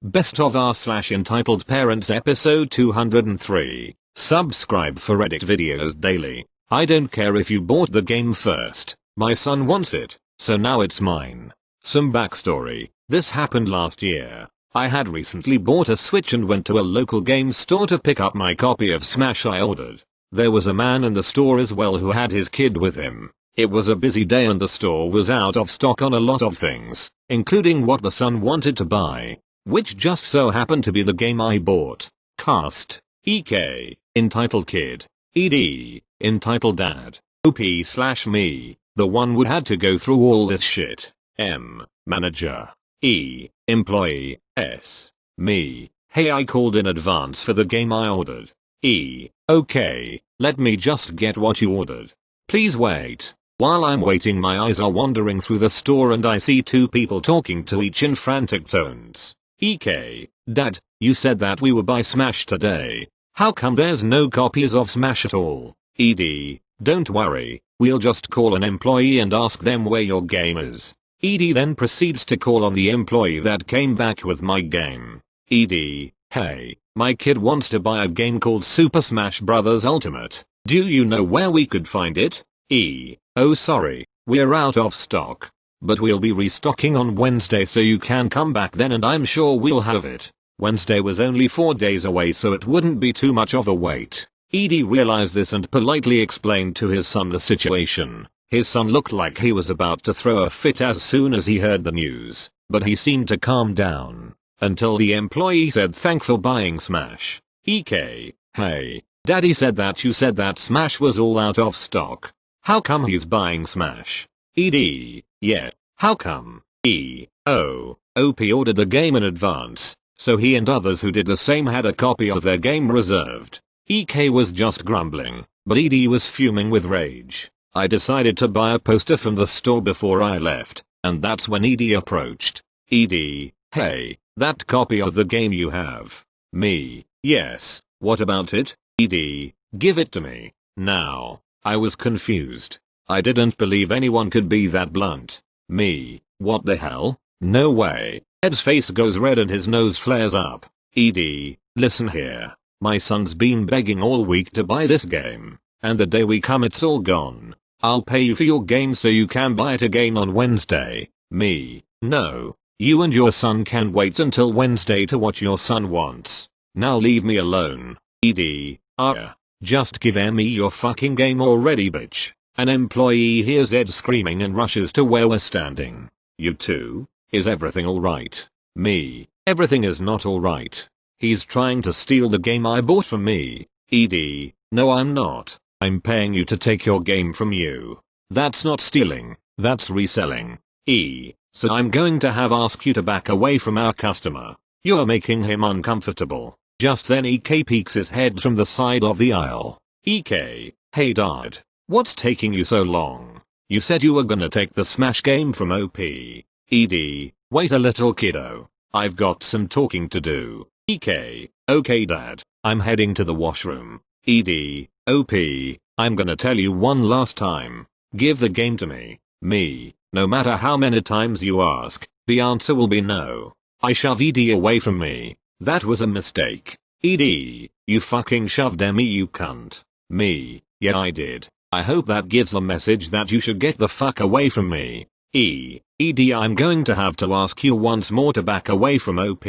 Best of r/entitled parents episode 203. Subscribe for Reddit videos daily. I don't care if you bought the game first. My son wants it, so now it's mine. Some backstory. This happened last year. I had recently bought a Switch and went to a local game store to pick up my copy of Smash I ordered. There was a man in the store as well who had his kid with him. It was a busy day and the store was out of stock on a lot of things, including what the son wanted to buy, which just so happened to be the game I bought. Cast: EK, entitled Kid, ED, entitled Dad, OP/me, the one would had to go through all this shit, M, Manager, E, Employee, S, me, hey I called in advance for the game I ordered, E, okay, let me just get what you ordered. Please wait. While I'm waiting my eyes are wandering through the store and I see two people talking to each in frantic tones. EK, Dad, you said that we would buy Smash today. How come there's no copies of Smash at all? ED, don't worry, we'll just call an employee and ask them where your game is. ED then proceeds to call on the employee that came back with my game. ED, hey, my kid wants to buy a game called Super Smash Bros. Ultimate. Do you know where we could find it? Oh sorry, we're out of stock. But we'll be restocking on Wednesday so you can come back then and I'm sure we'll have it. Wednesday was only 4 days away so it wouldn't be too much of a wait. ED realized this and politely explained to his son the situation. His son looked like he was about to throw a fit as soon as he heard the news, but he seemed to calm down. Until the employee said thanks for buying Smash. EK, hey, Daddy said that you said that Smash was all out of stock. How come he's buying Smash? ED, yeah, how come? OP ordered the game in advance, so he and others who did the same had a copy of their game reserved. EK was just grumbling, but ED was fuming with rage. I decided to buy a poster from the store before I left, and that's when ED approached. ED, hey, that copy of the game you have. Me, yes, what about it? ED, give it to me, now. I was confused. I didn't believe anyone could be that blunt. Me, what the hell? No way. Ed's face goes red and his nose flares up. ED, listen here. My son's been begging all week to buy this game, and the day we come it's all gone. I'll pay you for your game so you can buy it again on Wednesday. Me, no. You and your son can wait until Wednesday to what your son wants. Now leave me alone. ED, just give me your fucking game already bitch. An employee hears Ed screaming and rushes to where we're standing. You two? Is everything alright? Me, everything is not alright. He's trying to steal the game I bought for me. ED, no I'm not. I'm paying you to take your game from you. That's not stealing, that's reselling. So I'm going to ask you to back away from our customer. You're making him uncomfortable. Just then EK peeks his head from the side of the aisle. EK, hey Dad. What's taking you so long? You said you were gonna take the Smash game from OP. ED, wait a little kiddo. I've got some talking to do. EK, okay Dad, I'm heading to the washroom. ED, OP, I'm gonna tell you one last time. Give the game to me. Me, no matter how many times you ask, the answer will be no. I shove ED away from me. That was a mistake. ED, you fucking shoved me you cunt. Me, yeah I did. I hope that gives the message that you should get the fuck away from me. ED I'm going to have to ask you once more to back away from OP.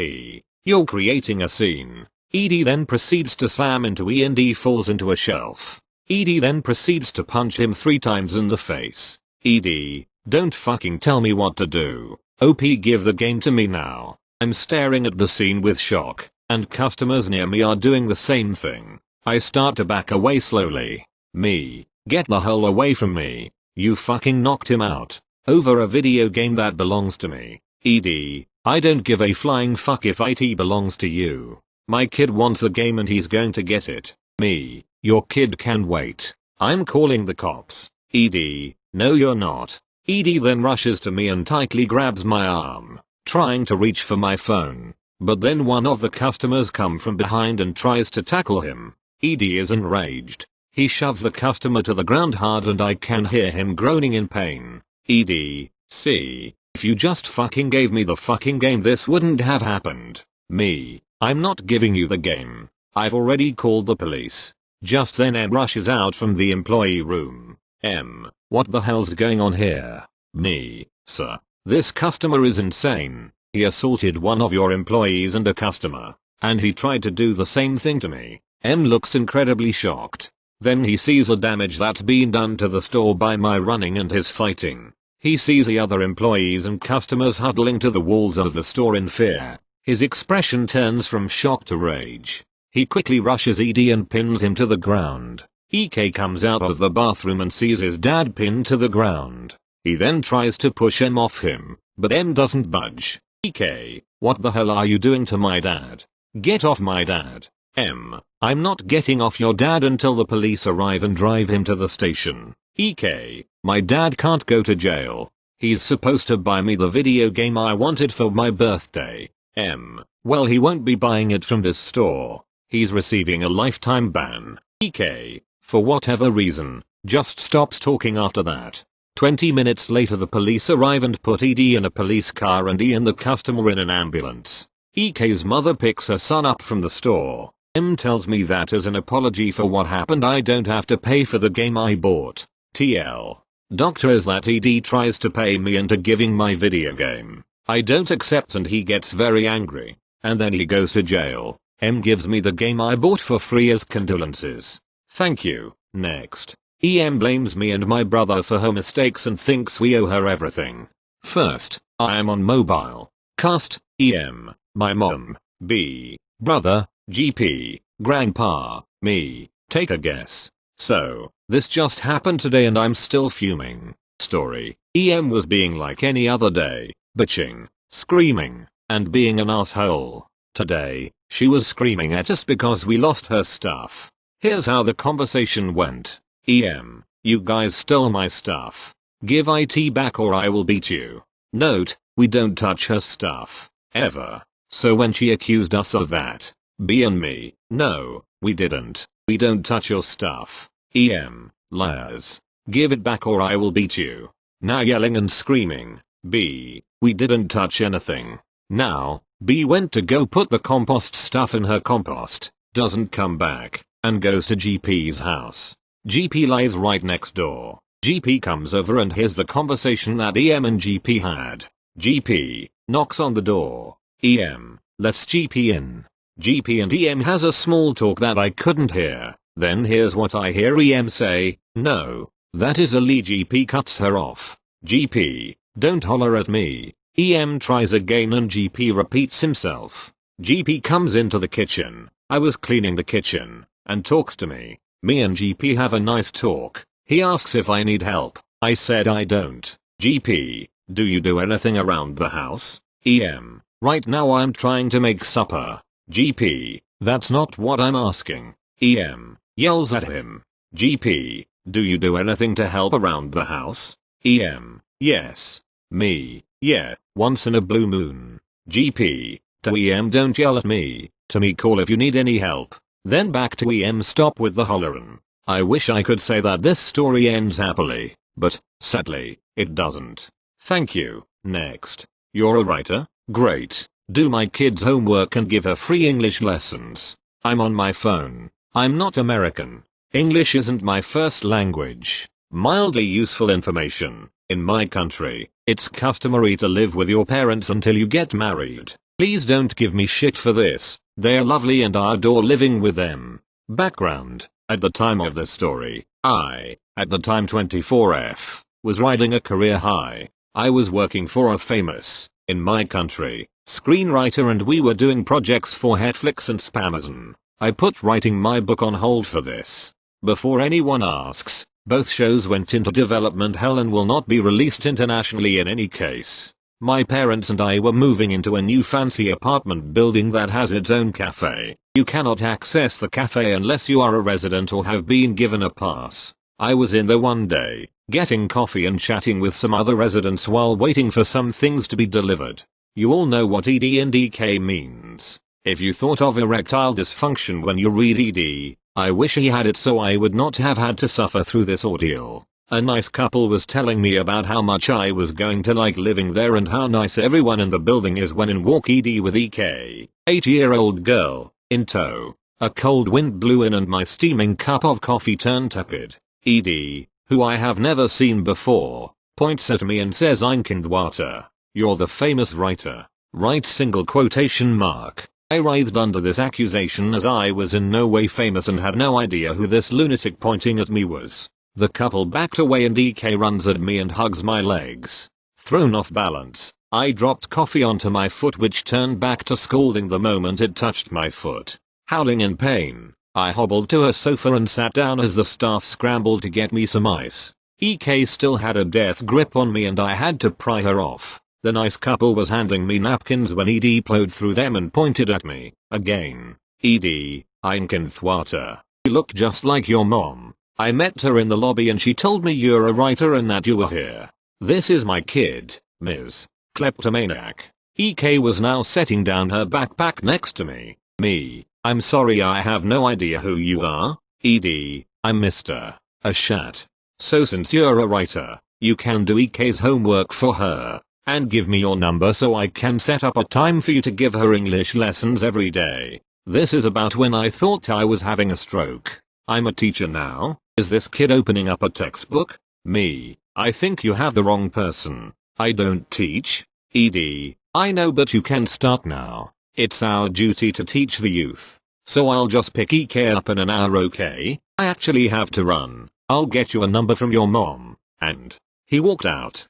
You're creating a scene. ED then proceeds to slam into E and E falls into a shelf. ED then proceeds to punch him 3 times in the face. ED, don't fucking tell me what to do. OP give the game to me now. I'm staring at the scene with shock, and customers near me are doing the same thing. I start to back away slowly. Me, get the hell away from me. You fucking knocked him out. Over a video game that belongs to me. ED, I don't give a flying fuck if IT belongs to you. My kid wants the game and he's going to get it. Me, your kid can wait. I'm calling the cops. ED, no you're not. ED then rushes to me and tightly grabs my arm, trying to reach for my phone. But then one of the customers come from behind and tries to tackle him. ED is enraged. He shoves the customer to the ground hard and I can hear him groaning in pain. ED, see, if you just fucking gave me the fucking game this wouldn't have happened. Me. I'm not giving you the game. I've already called the police. Just then M rushes out from the employee room. M. What the hell's going on here? Me. Sir. This customer is insane. He assaulted one of your employees and a customer. And he tried to do the same thing to me. M looks incredibly shocked. Then he sees the damage that's been done to the store by my running and his fighting. He sees the other employees and customers huddling to the walls of the store in fear. His expression turns from shock to rage. He quickly rushes ED and pins him to the ground. EK comes out of the bathroom and sees his dad pinned to the ground. He then tries to push M off him, but M doesn't budge. EK, what the hell are you doing to my dad? Get off my dad. M, I'm not getting off your dad until the police arrive and drive him to the station. EK, my dad can't go to jail. He's supposed to buy me the video game I wanted for my birthday. M, well he won't be buying it from this store. He's receiving a lifetime ban. EK, for whatever reason, just stops talking after that. 20 minutes later the police arrive and put ED in a police car and E and the customer in an ambulance. EK's mother picks her son up from the store. M tells me that as an apology for what happened I don't have to pay for the game I bought. TL. Doctor is that ED tries to pay me into giving my video game. I don't accept and he gets very angry. And then he goes to jail. M gives me the game I bought for free as condolences. Thank you. Next. EM blames me and my brother for her mistakes and thinks we owe her everything. First, I am on mobile. Cast, EM, my mom, B, brother, GP, grandpa, me, take a guess. So, this just happened today and I'm still fuming. Story, EM was being like any other day, bitching, screaming, and being an asshole. Today, she was screaming at us because we lost her stuff. Here's how the conversation went. EM, you guys stole my stuff. Give IT back or I will beat you. Note, we don't touch her stuff. Ever. So when she accused us of that, B and me, no, we didn't. We don't touch your stuff. EM, liars. Give it back or I will beat you. Now yelling and screaming. B, we didn't touch anything. Now, B went to go put the compost stuff in her compost, doesn't come back, and goes to GP's house. GP lives right next door. GP comes over and hears the conversation that EM and GP had. GP knocks on the door. EM lets GP in. GP and EM has a small talk that I couldn't hear. Then here's what I hear EM say, no, that is a lie. GP cuts her off. GP, don't holler at me. EM tries again and GP repeats himself. GP comes into the kitchen. I was cleaning the kitchen, and talks to me. Me and GP have a nice talk. He asks if I need help. I said I don't. GP, do you do anything around the house? EM, right now I'm trying to make supper. GP, that's not what I'm asking. EM, yells at him. GP, do you do anything to help around the house? EM, yes. Me, yeah, once in a blue moon. GP, to EM, don't yell at me. To me, call if you need any help. Then back to EM, stop with the hollerin'. I wish I could say that this story ends happily, but, sadly, it doesn't. Thank you. Next. You're a writer? Great. Do my kid's homework and give her free English lessons. I'm on my phone. I'm not American. English isn't my first language. Mildly useful information. In my country, it's customary to live with your parents until you get married. Please don't give me shit for this. They're lovely and I adore living with them. Background. At the time of this story, I, at the time 24F, was riding a career high. I was working for a famous, in my country, screenwriter and we were doing projects for Netflix and Spamazon. I put writing my book on hold for this. Before anyone asks, both shows went into development hell and will not be released internationally in any case. My parents and I were moving into a new fancy apartment building that has its own cafe. You cannot access the cafe unless you are a resident or have been given a pass. I was in there one day, getting coffee and chatting with some other residents while waiting for some things to be delivered. You all know what ED and EK means. If you thought of erectile dysfunction when you read ED, I wish he had it so I would not have had to suffer through this ordeal. A nice couple was telling me about how much I was going to like living there and how nice everyone in the building is when in walk ED with EK, 8-year-old girl, in tow. A cold wind blew in and my steaming cup of coffee turned tepid. ED, who I have never seen before, points at me and says, "Einkindwater, you're the famous writer." Right single quotation mark. I writhed under this accusation as I was in no way famous and had no idea who this lunatic pointing at me was. The couple backed away and EK runs at me and hugs my legs. Thrown off balance, I dropped coffee onto my foot which turned back to scalding the moment it touched my foot. Howling in pain, I hobbled to a sofa and sat down as the staff scrambled to get me some ice. EK still had a death grip on me and I had to pry her off. The nice couple was handing me napkins when ED plowed through them and pointed at me, again. "ED, Einkindwater, you look just like your mom. I met her in the lobby and she told me you're a writer and that you were here. This is my kid, Ms. Kleptomaniac." EK was now setting down her backpack next to me. Me, "I'm sorry, I have no idea who you are." ED, "I'm Mr. Ashat. So since you're a writer, you can do EK's homework for her. And give me your number so I can set up a time for you to give her English lessons every day." This is about when I thought I was having a stroke. I'm a teacher now. Is this kid opening up a textbook? Me, "I think you have the wrong person. I don't teach." ED, "I know, but you can start now. It's our duty to teach the youth. So I'll just pick EK up in an hour, okay? I actually have to run. I'll get you a number from your mom." And he walked out,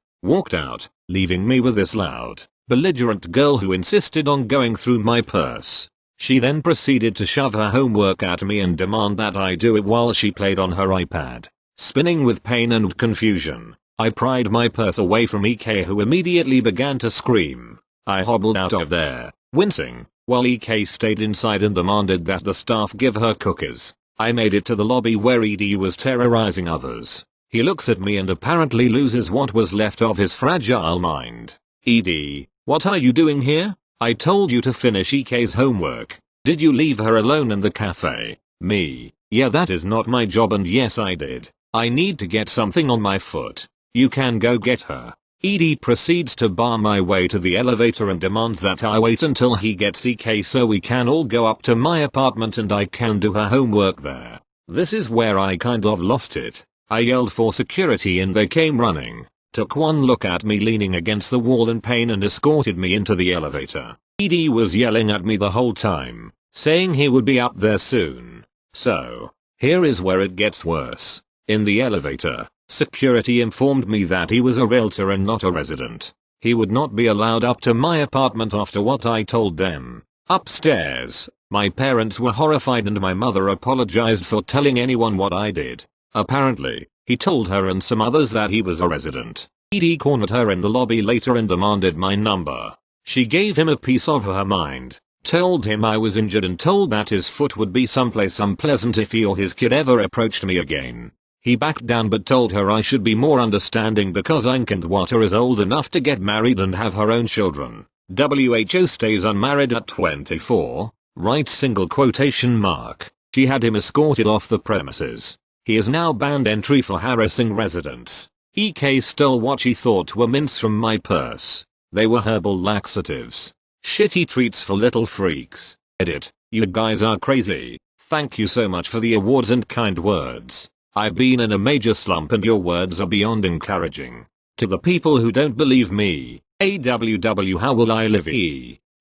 leaving me with this loud, belligerent girl who insisted on going through my purse. She then proceeded to shove her homework at me and demand that I do it while she played on her iPad. Spinning with pain and confusion, I pried my purse away from EK, who immediately began to scream. I hobbled out of there, wincing, while EK stayed inside and demanded that the staff give her cookies. I made it to the lobby where ED was terrorizing others. He looks at me and apparently loses what was left of his fragile mind. "ED, what are you doing here? I told you to finish EK's homework. Did you leave her alone in the cafe?" Me, "Yeah, that is not my job, and yes, I did. I need to get something on my foot. You can go get her." ED proceeds to bar my way to the elevator and demands that I wait until he gets EK so we can all go up to my apartment and I can do her homework there. This is where I kind of lost it. I yelled for security and they came running, took one look at me leaning against the wall in pain and escorted me into the elevator. ED was yelling at me the whole time, saying he would be up there soon. So, here is where it gets worse. In the elevator, security informed me that he was a realtor and not a resident. He would not be allowed up to my apartment after what I told them. Upstairs, my parents were horrified and my mother apologized for telling anyone what I did. Apparently, he told her and some others that he was a resident. ED cornered her in the lobby later and demanded my number. She gave him a piece of her mind, told him I was injured and told that his foot would be someplace unpleasant if he or his kid ever approached me again. He backed down but told her I should be more understanding because Einkindwater is old enough to get married and have her own children. WHO stays unmarried at 24, right single quotation mark. She had him escorted off the premises. He is now banned entry for harassing residents. EK stole what she thought were mints from my purse. They were herbal laxatives. Shitty treats for little freaks. Edit, you guys are crazy. Thank you so much for the awards and kind words. I've been in a major slump and your words are beyond encouraging. To the people who don't believe me, AWW, how will I live?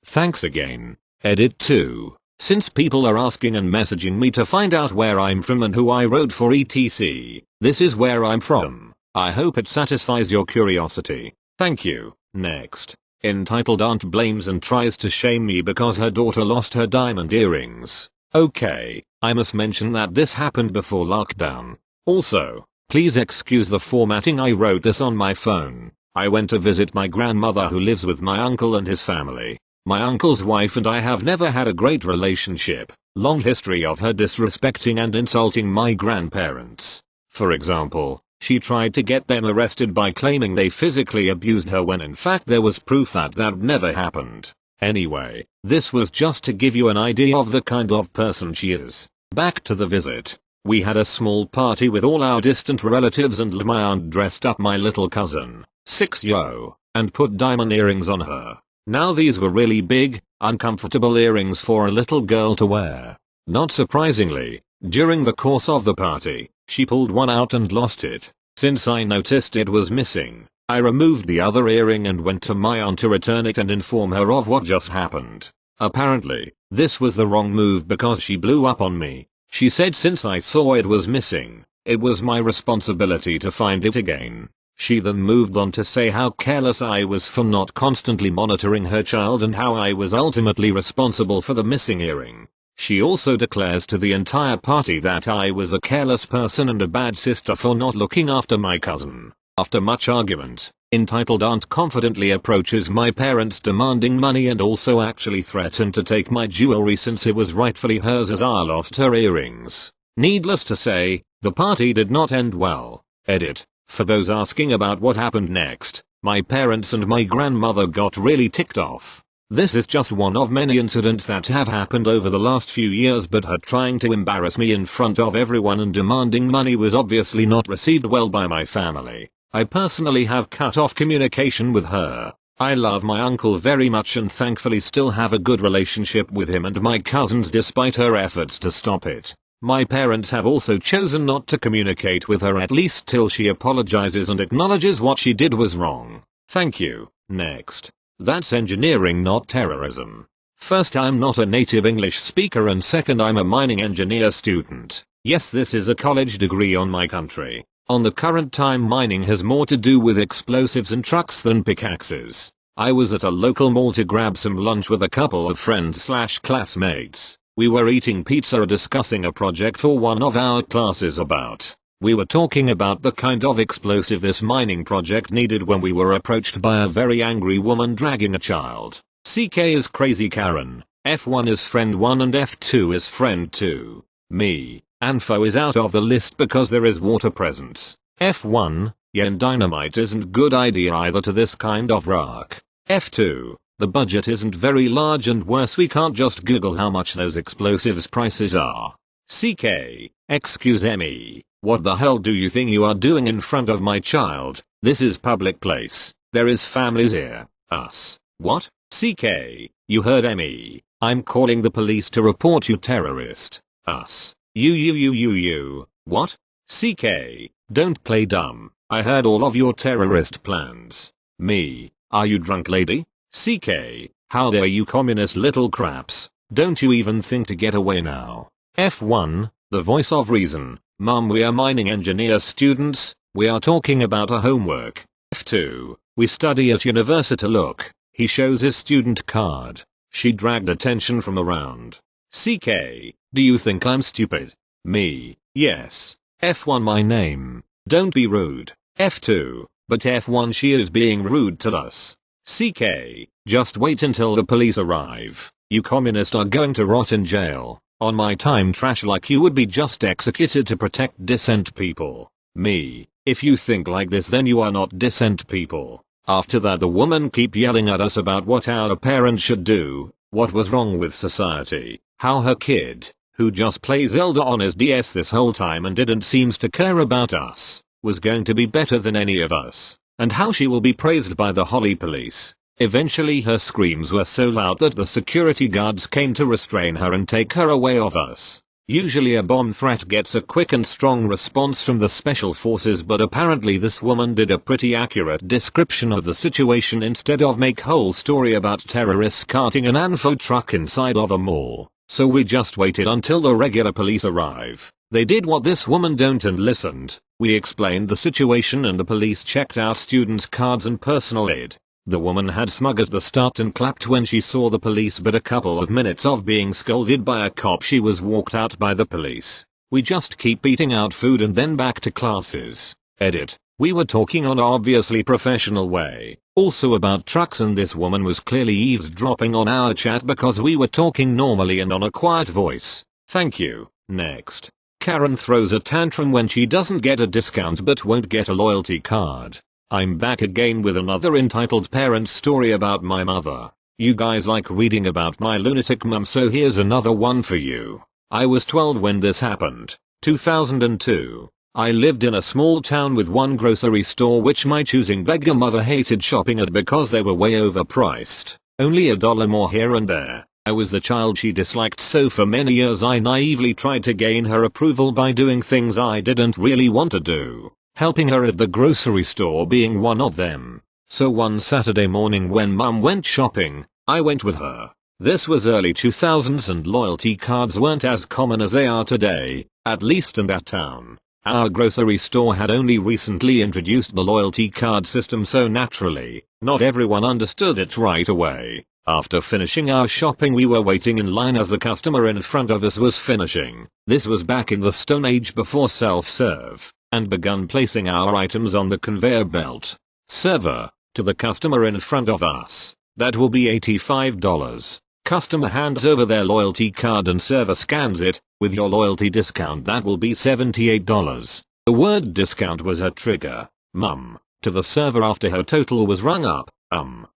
Thanks again. Edit 2. Since people are asking and messaging me to find out where I'm from and who I wrote for etc. This is where I'm from. I hope it satisfies your curiosity. Thank you. Next. Entitled Aunt blames and tries to shame me because her daughter lost her diamond earrings. Okay, I must mention that this happened before lockdown. Also, please excuse the formatting, I wrote this on my phone. I went to visit my grandmother who lives with my uncle and his family. My uncle's wife and I have never had a great relationship. Long history of her disrespecting and insulting my grandparents. For example, she tried to get them arrested by claiming they physically abused her when in fact there was proof that that never happened. Anyway, this was just to give you an idea of the kind of person she is. Back to the visit. We had a small party with all our distant relatives and my aunt dressed up my little cousin, 6-year-old, and put diamond earrings on her. Now these were really big, uncomfortable earrings for a little girl to wear. Not surprisingly, during the course of the party, she pulled one out and lost it. Since I noticed it was missing, I removed the other earring and went to my aunt to return it and inform her of what just happened. Apparently, this was the wrong move because she blew up on me. She said since I saw it was missing, it was my responsibility to find it again. She then moved on to say how careless I was for not constantly monitoring her child and how I was ultimately responsible for the missing earring. She also declares to the entire party that I was a careless person and a bad sister for not looking after my cousin. After much argument, entitled aunt confidently approaches my parents demanding money and also actually threatened to take my jewelry since it was rightfully hers as I lost her earrings. Needless to say, the party did not end well. Edit. For those asking about what happened next, my parents and my grandmother got really ticked off. This is just one of many incidents that have happened over the last few years, but her trying to embarrass me in front of everyone and demanding money was obviously not received well by my family. I personally have cut off communication with her. I love my uncle very much and thankfully still have a good relationship with him and my cousins despite her efforts to stop it. My parents have also chosen not to communicate with her at least till she apologizes and acknowledges what she did was wrong. Thank you. Next. That's engineering, not terrorism. First, I'm not a native English speaker, and second, I'm a mining engineer student. Yes, this is a college degree on my country. On the current time, mining has more to do with explosives and trucks than pickaxes. I was at a local mall to grab some lunch with a couple of friends/classmates. We were eating pizza discussing a project for one of our classes about. We were talking about the kind of explosive this mining project needed when we were approached by a very angry woman dragging a child. CK is crazy Karen, F1 is friend 1 and F2 is friend 2. Me, Anfo is out of the list because there is water presence. F1, yeah, and dynamite isn't good idea either to this kind of rock. F2, the budget isn't very large and worse we can't just Google how much those explosives prices are. CK, excuse me. What the hell do you think you are doing in front of my child? This is public place. There is families here. Us. What? CK, you heard me. I'm calling the police to report you terrorist. Us. You. What? CK, don't play dumb. I heard all of your terrorist plans. Me. Are you drunk lady? CK, how dare you communist little craps. Don't you even think to get away now. F1, the voice of reason. Mum, we are mining engineer students, we are talking about a homework. F2, we study at university. Look, he shows his student card. She dragged attention from around. CK, do you think I'm stupid? Me, yes. F1, my name. Don't be rude. F2, but F1, she is being rude to us. CK, just wait until the police arrive. You communists are going to rot in jail. On my time, trash like you would be just executed to protect decent people. Me, if you think like this then you are not decent people. After that the woman keep yelling at us about what our parents should do, what was wrong with society, how her kid, who just plays Zelda on his DS this whole time and didn't seems to care about us, was going to be better than any of us, and how she will be praised by the Holly police. Eventually her screams were so loud that the security guards came to restrain her and take her away of us. Usually a bomb threat gets a quick and strong response from the special forces, but apparently this woman did a pretty accurate description of the situation instead of make whole story about terrorists carting an info truck inside of a mall. So we just waited until the regular police arrive. They did what this woman don't and listened. We explained the situation and the police checked our students' cards and personal aid. The woman had smug at the start and clapped when she saw the police, but a couple of minutes of being scolded by a cop she was walked out by the police. We just keep eating out food and then back to classes. Edit. We were talking on obviously professional way, also about trucks, and this woman was clearly eavesdropping on our chat because we were talking normally and on a quiet voice. Thank you. Next. Karen throws a tantrum when she doesn't get a discount but won't get a loyalty card. I'm back again with another entitled parents story about my mother. You guys like reading about my lunatic mum, so here's another one for you. I was 12 when this happened. 2002. I lived in a small town with one grocery store which my choosing beggar mother hated shopping at because they were way overpriced, only $1 more here and there. I was the child she disliked, so for many years I naively tried to gain her approval by doing things I didn't really want to do, helping her at the grocery store being one of them. So one Saturday morning when mum went shopping, I went with her. This was early 2000s and loyalty cards weren't as common as they are today, at least in that town. Our grocery store had only recently introduced the loyalty card system, so naturally, not everyone understood it right away. After finishing our shopping, we were waiting in line as the customer in front of us was finishing. This was back in the Stone Age before self-serve, and begun placing our items on the conveyor belt. Server, to the customer in front of us, that will be $85. Customer hands over their loyalty card and server scans it. With your loyalty discount that will be $78. The word discount was her trigger. Mum, to the server after her total was rung up.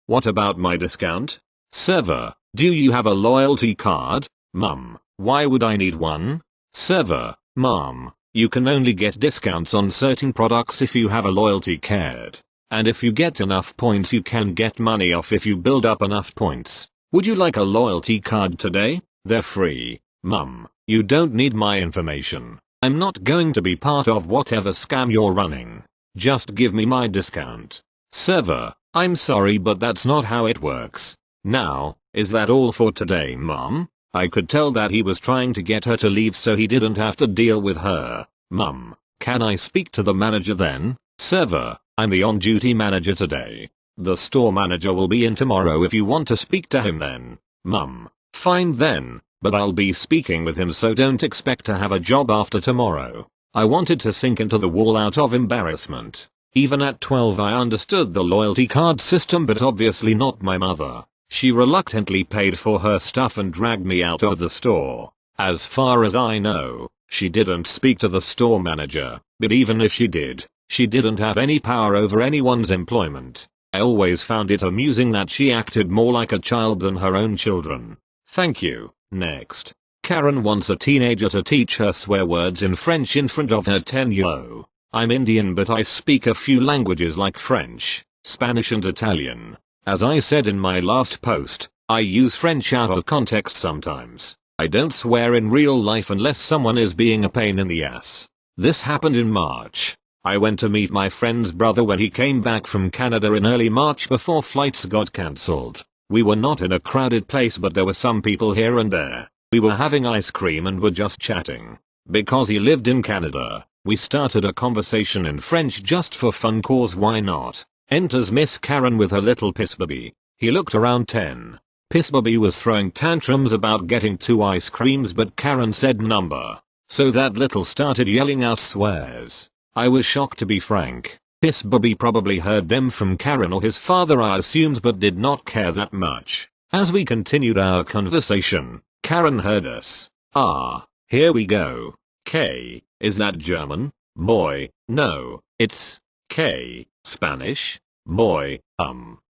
What about my discount? Server, do you have a loyalty card? Mum, why would I need one? Server, Mom, you can only get discounts on certain products if you have a loyalty card. And if you get enough points you can get money off if you build up enough points. Would you like a loyalty card today? They're free. Mum, you don't need my information. I'm not going to be part of whatever scam you're running. Just give me my discount. Server, I'm sorry but that's not how it works. Now, is that all for today, Mum? I could tell that he was trying to get her to leave so he didn't have to deal with her. Mum, can I speak to the manager then? Server, I'm the on-duty manager today. The store manager will be in tomorrow if you want to speak to him then. Mum, fine then. But I'll be speaking with him, so don't expect to have a job after tomorrow. I wanted to sink into the wall out of embarrassment. Even at 12 I understood the loyalty card system, but obviously not my mother. She reluctantly paid for her stuff and dragged me out of the store. As far as I know, she didn't speak to the store manager, but even if she did, she didn't have any power over anyone's employment. I always found it amusing that she acted more like a child than her own children. Thank you. Next. Karen wants a teenager to teach her swear words in French in front of her 10-year-old. I'm Indian but I speak a few languages like French, Spanish and Italian. As I said in my last post, I use French out of context sometimes. I don't swear in real life unless someone is being a pain in the ass. This happened in March. I went to meet my friend's brother when he came back from Canada in early March before flights got cancelled. We were not in a crowded place but there were some people here and there. We were having ice cream and were just chatting. Because he lived in Canada, we started a conversation in French just for fun, cause why not? Enters Miss Karen with her little piss baby. He looked around 10. Piss baby was throwing tantrums about getting 2 ice creams but Karen said number. So that little started yelling out swears. I was shocked, to be frank. Piss baby probably heard them from Karen or his father, I assumed, but did not care that much. As we continued our conversation, Karen heard us. Ah, here we go. K, is that German? Boy, no, it's K, Spanish? Boy,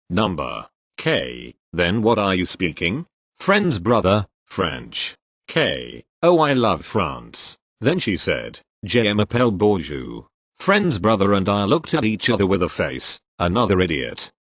number. K, then what are you speaking? Friend's brother, French. K, oh I love France. Then she said, Je m'appelle Bonjour. Friend's brother and I looked at each other with a face, another idiot,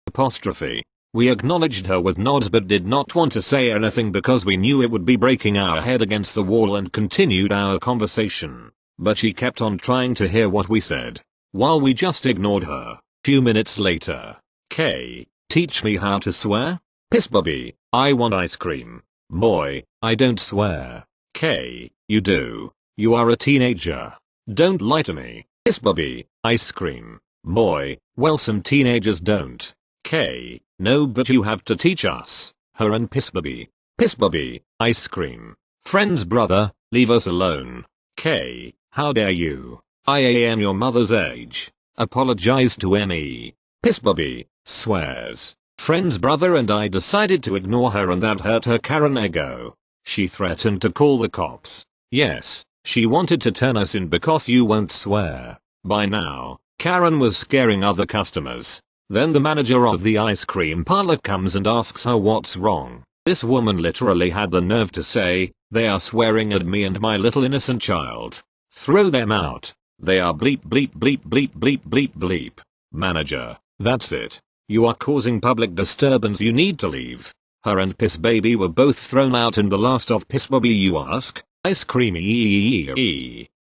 apostrophe. We acknowledged her with nods but did not want to say anything because we knew it would be breaking our head against the wall, and continued our conversation. But she kept on trying to hear what we said, while we just ignored her. Few minutes later. K, teach me how to swear? Piss baby, I want ice cream. Boy, I don't swear. K, you do. You are a teenager. Don't lie to me. Piss baby, ice cream. Boy, well some teenagers don't. K, no but you have to teach us. Her and Piss baby. Piss baby, ice cream. Friend's brother, leave us alone. K, how dare you. I am your mother's age. Apologize to me. Piss baby, swears. Friend's brother and I decided to ignore her and that hurt her Karen ego. She threatened to call the cops. Yes. She wanted to turn us in because you won't swear. By now, Karen was scaring other customers. Then the manager of the ice cream parlor comes and asks her what's wrong. This woman literally had the nerve to say, "They are swearing at me and my little innocent child. Throw them out. They are bleep bleep bleep bleep bleep bleep bleep." Manager, that's it. You are causing public disturbance, you need to leave. Her and Piss Baby were both thrown out in the last of Piss Bobby, you ask. Ice creamy.